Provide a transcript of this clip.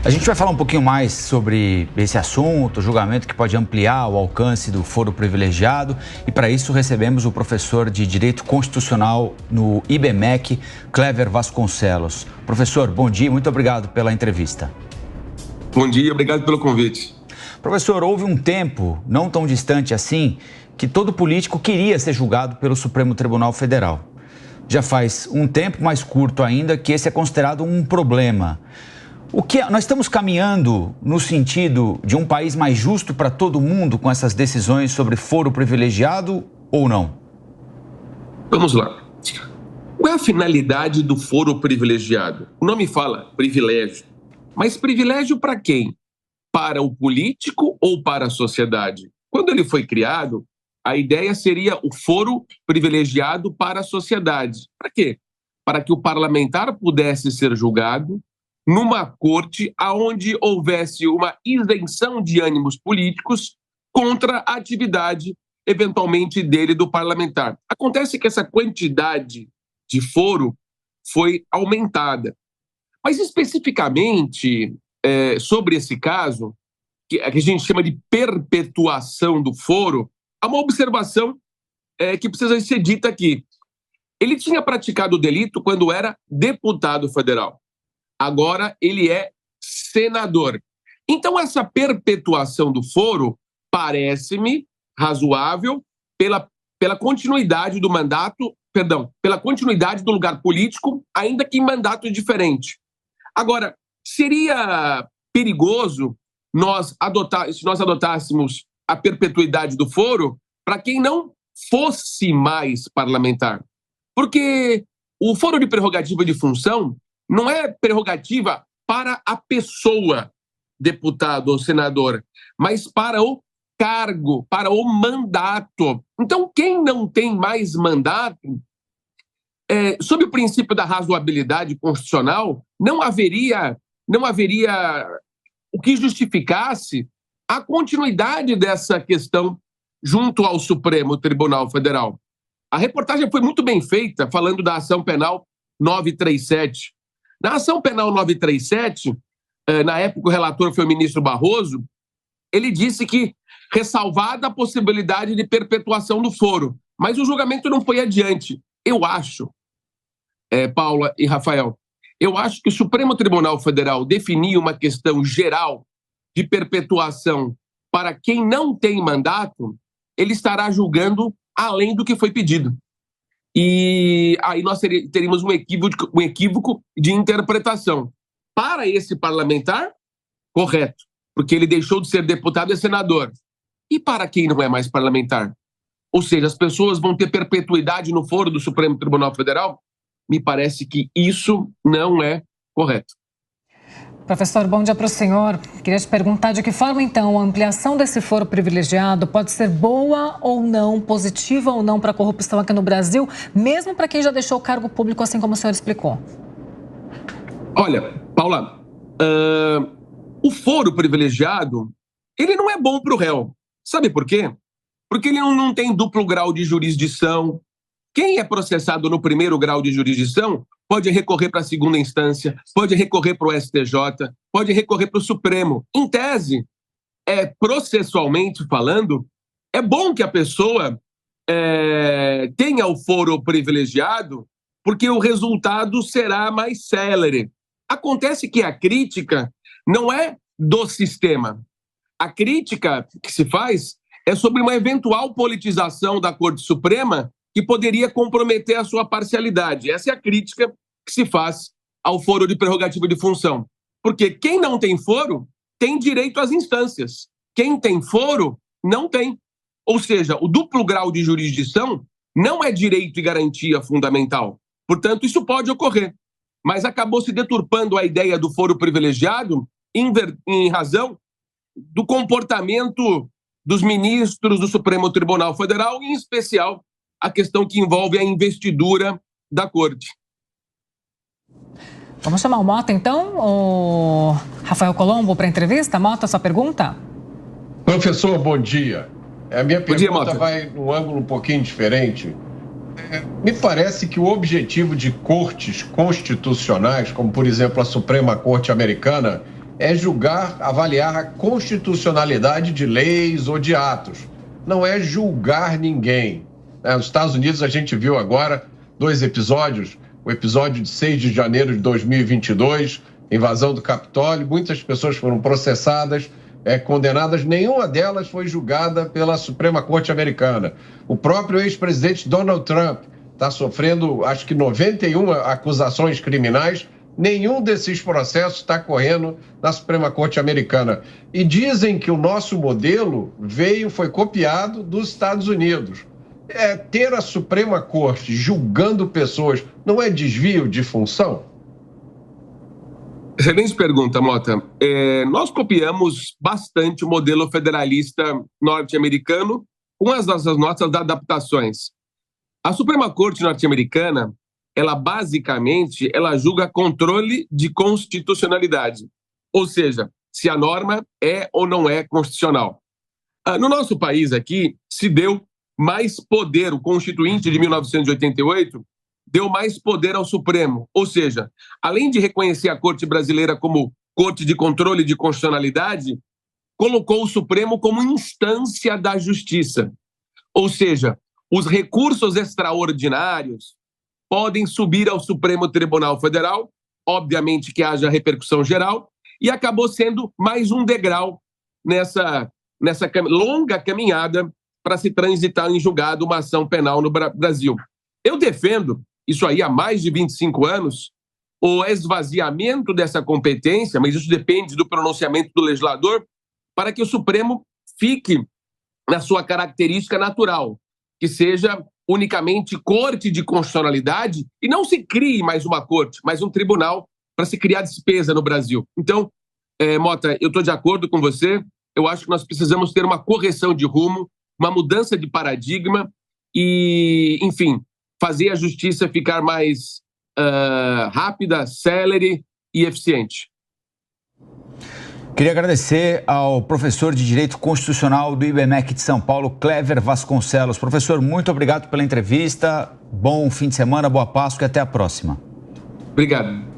A gente vai falar um pouquinho mais sobre esse assunto, julgamento que pode ampliar o alcance do foro privilegiado, e para isso recebemos o professor de Direito Constitucional no IBMEC, Clever Vasconcelos. Professor, bom dia e muito obrigado pela entrevista. Bom dia, obrigado pelo convite. Professor, houve um tempo, não tão distante assim, que todo político queria ser julgado pelo Supremo Tribunal Federal. Já faz um tempo mais curto ainda que esse é considerado um problema. Nós estamos caminhando no sentido de um país mais justo para todo mundo com essas decisões sobre foro privilegiado ou não? Vamos lá. Qual é a finalidade do foro privilegiado? O nome fala privilégio. Mas privilégio para quem? Para o político ou para a sociedade? Quando ele foi criado, a ideia seria o foro privilegiado para a sociedade. Para quê? Para que o parlamentar pudesse ser julgado numa corte onde houvesse uma isenção de ânimos políticos contra a atividade, eventualmente, dele, do parlamentar. Acontece que essa quantidade de foro foi aumentada. Mas, especificamente, sobre esse caso, que a gente chama de perpetuação do foro, há uma observação que precisa ser dita aqui. Ele tinha praticado o delito quando era deputado federal. Agora ele é senador. Então, essa perpetuação do foro parece-me razoável pela continuidade do mandato, pela continuidade do lugar político, ainda que em mandato diferente. Agora, seria perigoso se nós adotássemos a perpetuidade do foro para quem não fosse mais parlamentar. Porque o foro de prerrogativa de função não é prerrogativa para a pessoa, deputado ou senador, mas para o cargo, para o mandato. Então, quem não tem mais mandato, sob o princípio da razoabilidade constitucional, não haveria o que justificasse a continuidade dessa questão junto ao Supremo Tribunal Federal. A reportagem foi muito bem feita, falando da ação penal 937. Na ação penal 937, na época o relator foi o ministro Barroso, ele disse que ressalvada a possibilidade de perpetuação do foro, mas o julgamento não foi adiante. Eu acho, Paula e Rafael, eu acho que o Supremo Tribunal Federal definir uma questão geral de perpetuação para quem não tem mandato, ele estará julgando além do que foi pedido. E aí nós teríamos um equívoco de interpretação. Para esse parlamentar, correto, porque ele deixou de ser deputado e senador. E para quem não é mais parlamentar? Ou seja, as pessoas vão ter perpetuidade no foro do Supremo Tribunal Federal? Me parece que isso não é correto. Professor, bom dia para o senhor. Queria te perguntar de que forma, então, a ampliação desse foro privilegiado pode ser boa ou não, positiva ou não para a corrupção aqui no Brasil, mesmo para quem já deixou o cargo público, assim como o senhor explicou? Olha, Paula, o foro privilegiado, ele não é bom para o réu. Sabe por quê? Porque ele não tem duplo grau de jurisdição. Quem é processado no primeiro grau de jurisdição pode recorrer para a segunda instância, pode recorrer para o STJ, pode recorrer para o Supremo. Em tese, processualmente falando, é bom que a pessoa tenha o foro privilegiado, porque o resultado será mais célere. Acontece que a crítica não é do sistema. A crítica que se faz é sobre uma eventual politização da Corte Suprema que poderia comprometer a sua parcialidade. Essa é a crítica que se faz ao foro de prerrogativa de função. Porque quem não tem foro tem direito às instâncias. Quem tem foro não tem. Ou seja, o duplo grau de jurisdição não é direito e garantia fundamental. Portanto, isso pode ocorrer. Mas acabou se deturpando a ideia do foro privilegiado em razão do comportamento dos ministros do Supremo Tribunal Federal, em especial a questão que envolve a investidura da Corte. Vamos chamar o Mota, então, o Rafael Colombo, para a entrevista. Mota, sua pergunta? Professor, bom dia. A minha pergunta Mota. vai num ângulo um pouquinho diferente. Me parece que o objetivo de cortes constitucionais, como, por exemplo, a Suprema Corte Americana, é julgar, avaliar a constitucionalidade de leis ou de atos. Não é julgar ninguém. Nos Estados Unidos a gente viu agora 2 episódios, o episódio de 6 de janeiro de 2022, invasão do Capitólio, muitas pessoas foram processadas, condenadas, nenhuma delas foi julgada pela Suprema Corte Americana. O próprio ex-presidente Donald Trump está sofrendo, acho que 91 acusações criminais, nenhum desses processos está correndo na Suprema Corte Americana. E dizem que o nosso modelo foi copiado dos Estados Unidos. Ter a Suprema Corte julgando pessoas não é desvio de função? Excelente pergunta, Mota. Nós copiamos bastante o modelo federalista norte-americano com as nossas adaptações. A Suprema Corte norte-americana, ela basicamente julga controle de constitucionalidade, ou seja, se a norma é ou não é constitucional. No nosso país aqui, se deu mais poder, o Constituinte de 1988 deu mais poder ao Supremo, ou seja, além de reconhecer a Corte brasileira como Corte de Controle de Constitucionalidade, colocou o Supremo como instância da Justiça, ou seja, os recursos extraordinários podem subir ao Supremo Tribunal Federal, obviamente que haja repercussão geral, e acabou sendo mais um degrau nessa longa caminhada para se transitar em julgado uma ação penal no Brasil. Eu defendo, isso aí há mais de 25 anos, o esvaziamento dessa competência, mas isso depende do pronunciamento do legislador, para que o Supremo fique na sua característica natural, que seja unicamente corte de constitucionalidade e não se crie mais uma corte, mas um tribunal para se criar despesa no Brasil. Então, Mota, eu estou de acordo com você, eu acho que nós precisamos ter uma correção de rumo, uma mudança de paradigma e, enfim, fazer a justiça ficar mais rápida, célere e eficiente. Queria agradecer ao professor de Direito Constitucional do IBMEC de São Paulo, Clever Vasconcelos. Professor, muito obrigado pela entrevista, bom fim de semana, boa Páscoa e até a próxima. Obrigado.